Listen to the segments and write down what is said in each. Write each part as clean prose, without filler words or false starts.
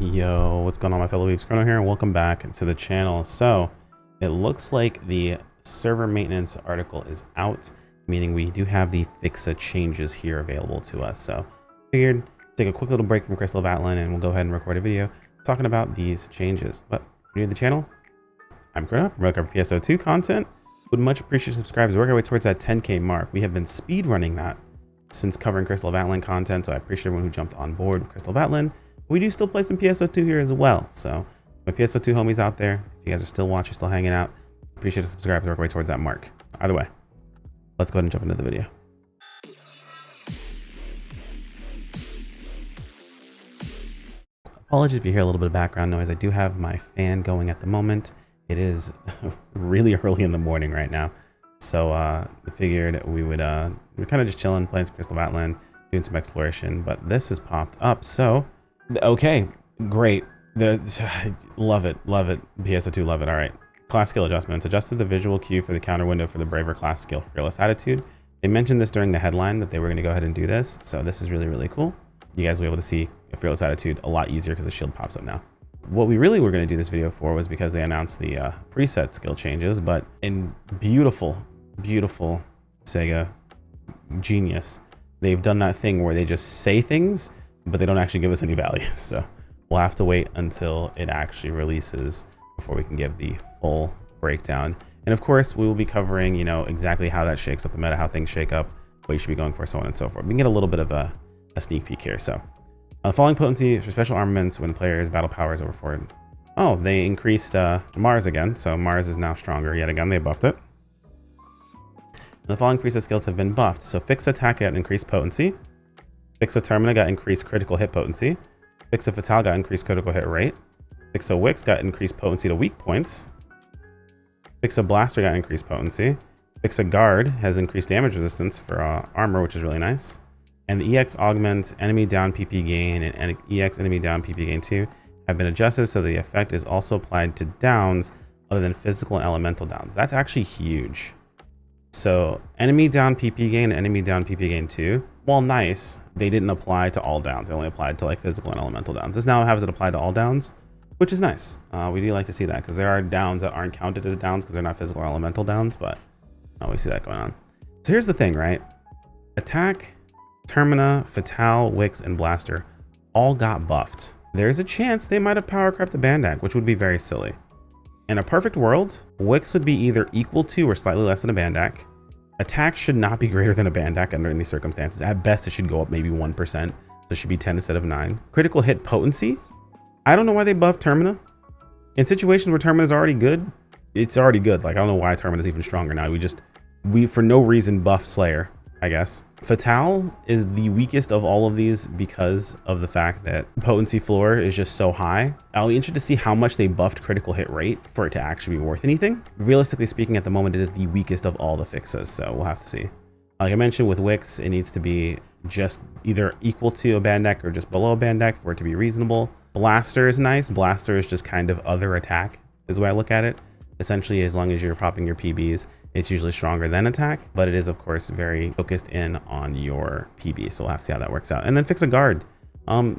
Yo, what's going on, my fellow weebs? Chrono here, and welcome back to the channel. So it looks like the server maintenance article is out, meaning we do have the Fixa changes here available to us. So figured take a quick little break from Crystal of Atlan and we'll go ahead and record a video talking about these changes. But if you're new to the channel, I'm Chrono. We're looking for PSO2 content. Would much appreciate subscribers. Work our way towards that 10K mark. We have been speed running that since covering Crystal of Atlan content, so I appreciate everyone who jumped on board with Crystal of Atlan. We do still play some PSO2 here as well. So my PSO2 homies out there, if you guys are still watching, still hanging out, appreciate a subscribe to work our way towards that mark. Either way, let's go ahead and jump into the video. Apologies if you hear a little bit of background noise. I do have my fan going at the moment. It is really early in the morning right now. So I figured we're kind of just chilling, playing some Crystal of Atlan, doing some exploration, but this has popped up. So okay, great. Love it, PSO2, love it. All right, class skill adjustments. Adjusted the visual cue for the counter window for the braver class skill, fearless attitude. They mentioned this during the headline that they were going to go ahead and do this, so this is really cool. You guys will be able to see a fearless attitude a lot easier because the shield pops up now. What we really were going to do this video for was because they announced the preset skill changes, but in beautiful SEGA genius, they've done that thing where they just say things but they don't actually give us any values. So we'll have to wait until it actually releases before we can give the full breakdown. And of course, we will be covering, you know, exactly how that shakes up the meta, how things shake up, what you should be going for, so on and so forth. We can get a little bit of a sneak peek here. So falling potency for special armaments when players battle power is over 4. Oh, they increased Mars again. So Mars is now stronger yet again. They buffed it. And the following preset skills have been buffed. So Fixa attack got increased potency. Fixa Termina got increased critical hit potency. Fixa Fatale got increased critical hit rate. Fixa Wix got increased potency to weak points. Fixa Blaster got increased potency. Fixa Guard has increased damage resistance for armor, which is really nice. And the EX Augment, enemy down PP gain, and EX enemy down PP gain 2 have been adjusted so the effect is also applied to downs other than physical and elemental downs. That's actually huge. So enemy down PP gain and enemy down PP gain 2, while nice, they didn't apply to all downs. They only applied to like physical and elemental downs. This now has it applied to all downs, which is nice. We do like to see that because there are downs that aren't counted as downs because they're not physical or elemental downs, but we see that going on. So here's the thing, right? Attack, Termina, Fatale, Wix, and Blaster all got buffed. There's a chance they might have power crept the Bandac, which would be very silly. In a perfect world, Wix would be either equal to or slightly less than a Bandac. Attack should not be greater than a Bandac under any circumstances. At best, it should go up maybe 1%. So it should be 10 instead of 9. Critical hit potency. I don't know why they buffed Termina. In situations where Termina is already good, it's already good. Like, I don't know why Termina is even stronger now. We for no reason buffed Slayer, I guess. Fatale is the weakest of all of these because of the fact that potency floor is just so high. I'll be interested to see how much they buffed critical hit rate for it to actually be worth anything. Realistically speaking, at the moment, it is the weakest of all the Fixas, so we'll have to see. Like I mentioned with Wix, it needs to be just either equal to a Bandac or just below a Bandac for it to be reasonable. Blaster is nice. Blaster is just kind of other attack is the way I look at it. Essentially, as long as you're popping your PBs, it's usually stronger than attack, but it is of course very focused in on your PB. So we'll have to see how that works out. And then Fixa Guard.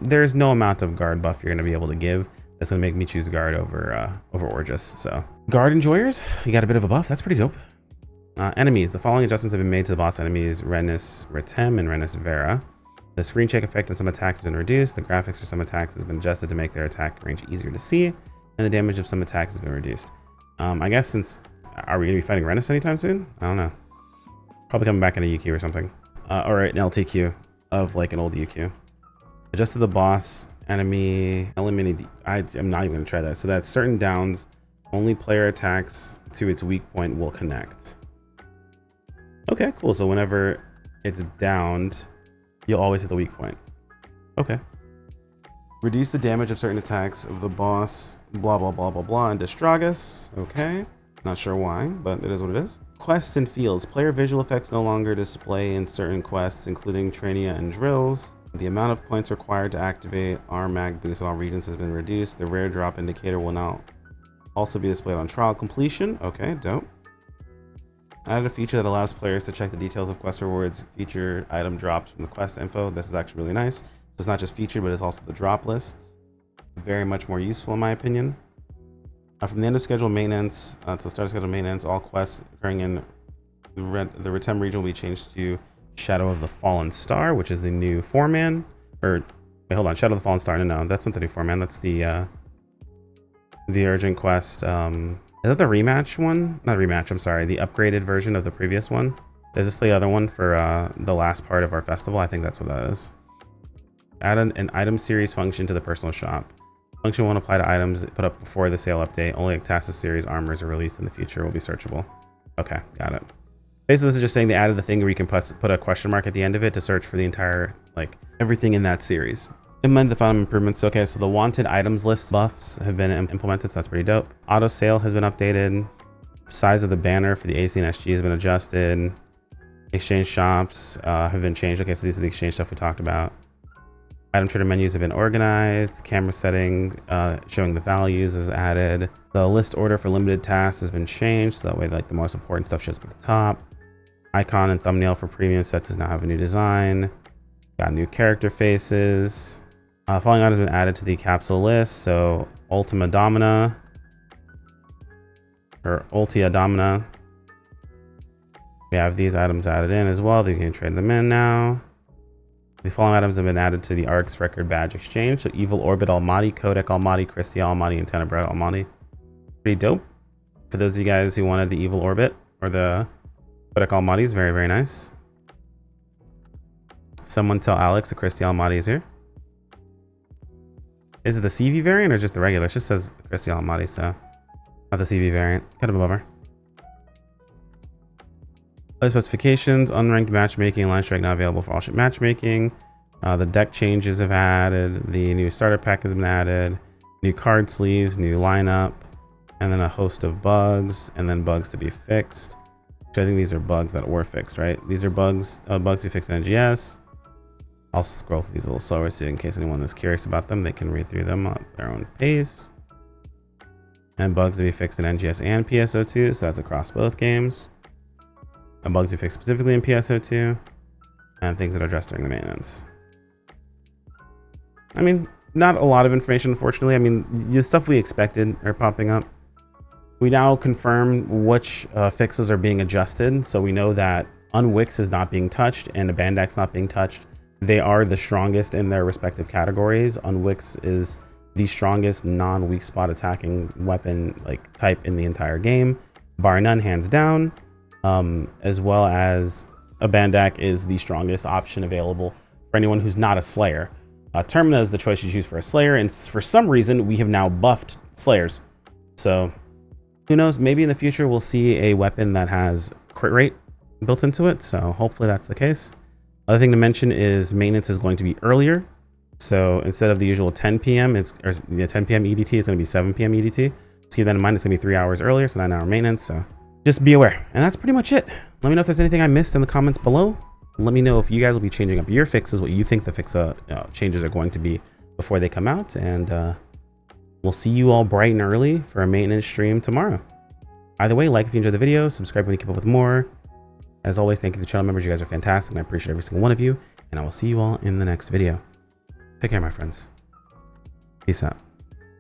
There's no amount of guard buff you're going to be able to give that's going to make me choose guard over Orgus. So guard enjoyers, you got a bit of a buff. That's pretty dope. Enemies. The following adjustments have been made to the boss enemies Renus Ritem and Renus Vera. The screen check effect on some attacks has been reduced. The graphics for some attacks has been adjusted to make their attack range easier to see, and the damage of some attacks has been reduced. I guess since are we gonna be fighting Renus anytime soon? I don't know. Probably coming back in a UQ or something, or an LTQ of like an old UQ. Adjusted the boss enemy eliminated. I'm not even gonna try that. So that certain downs, only player attacks to its weak point will connect. Okay, cool. So whenever it's downed, you'll always hit the weak point. Okay. Reduce the damage of certain attacks of the boss, blah, blah, blah, blah, blah, and Destragus. Okay. Not sure why, but it is what it is. Quests and fields. Player visual effects no longer display in certain quests, including Trainia and Drills. The amount of points required to activate RMAG boost in all regions has been reduced. The rare drop indicator will now also be displayed on trial completion. Okay, dope. Added a feature that allows players to check the details of quest rewards, featured item drops from the quest info. This is actually really nice. So it's not just featured, but it's also the drop lists. very much more useful in my opinion. From the end of scheduled maintenance to the start of scheduled maintenance, all quests occurring in the Retem region will be changed to Shadow of the Fallen Star, which is the new 4-man. Or wait, hold on, Shadow of the Fallen Star. No, that's not the new 4-man. That's the urgent quest. Is that the rematch one? Not rematch. I'm sorry. The upgraded version of the previous one. Is this the other one for the last part of our festival? I think that's what that is. Add an item series function to the personal shop. Function won't apply to items put up before the sale update. Only Tassus series armors are released in the future will be searchable. Okay, got it. Basically, this is just saying they added the thing where you can put a question mark at the end of it to search for the entire, like, everything in that series. Implement the following improvements. Okay, so the wanted items list buffs have been implemented, so that's pretty dope. Auto sale has been updated. Size of the banner for the AC and SG has been adjusted. Exchange shops have been changed. Okay, so these are the exchange stuff we talked about. Item trader menus have been organized. Camera setting showing the values is added. The list order for limited tasks has been changed, so that way like the most important stuff shows up at the top. Icon and thumbnail for premium sets does now have a new design. Got new character faces. Following items have been added to the capsule list. So Ultima Domina or Ultia Domina. We have these items added in as well. You can trade them in now. The following items have been added to the ARC's record badge exchange. So Evil Orbit Almighty, Codec Almighty, Christia Almighty, and Tenebra Almighty. Pretty dope. For those of you guys who wanted the Evil Orbit or the Codec Almighty, is very, very nice. Someone tell Alex the Christia Almighty is here. Is it the CV variant or just the regular? It just says Christia Almighty, so not the CV variant. Kind of a bummer. Other specifications, unranked matchmaking, line strike now available for all ship matchmaking. The deck changes have added. The new starter pack has been added. New card sleeves, new lineup, and then a host of bugs, and then bugs to be fixed. So I think these are bugs that were fixed, right? These are bugs to be fixed in NGS. I'll scroll through these a little slower so in case anyone is curious about them, they can read through them at their own pace. And bugs to be fixed in NGS and PSO2, so that's across both games. And bugs to be fixed specifically in PSO2, and things that are addressed during the maintenance. I mean, not a lot of information, unfortunately. I mean, the stuff we expected are popping up. We now confirm which fixes are being adjusted, so we know that Unwix is not being touched and the Bandak's not being touched. They are the strongest in their respective categories. Unwix is the strongest non-weak spot attacking weapon like type in the entire game, bar none, hands down. As well as a Bandak is the strongest option available for anyone who's not a Slayer. Termina is the choice you choose for a Slayer, and for some reason we have now buffed Slayers. So who knows, maybe in the future we'll see a weapon that has crit rate built into it, so hopefully that's the case. Other thing to mention is maintenance is going to be earlier. So instead of the usual 10 p.m. 10 p.m. EDT, it's going to be 7 p.m. EDT. Let's keep that in mind. It's going to be 3 hours earlier, so 9-hour maintenance. So just be aware. And that's pretty much it. Let me know if there's anything I missed in the comments below. Let me know if you guys will be changing up your fixes, what you think the Fixa changes are going to be before they come out. And we'll see you all bright and early for a maintenance stream tomorrow. Either way, like if you enjoyed the video, subscribe when you keep up with more. As always, thank you to the channel members. You guys are fantastic, and I appreciate every single one of you. And I will see you all in the next video. Take care, my friends. Peace out.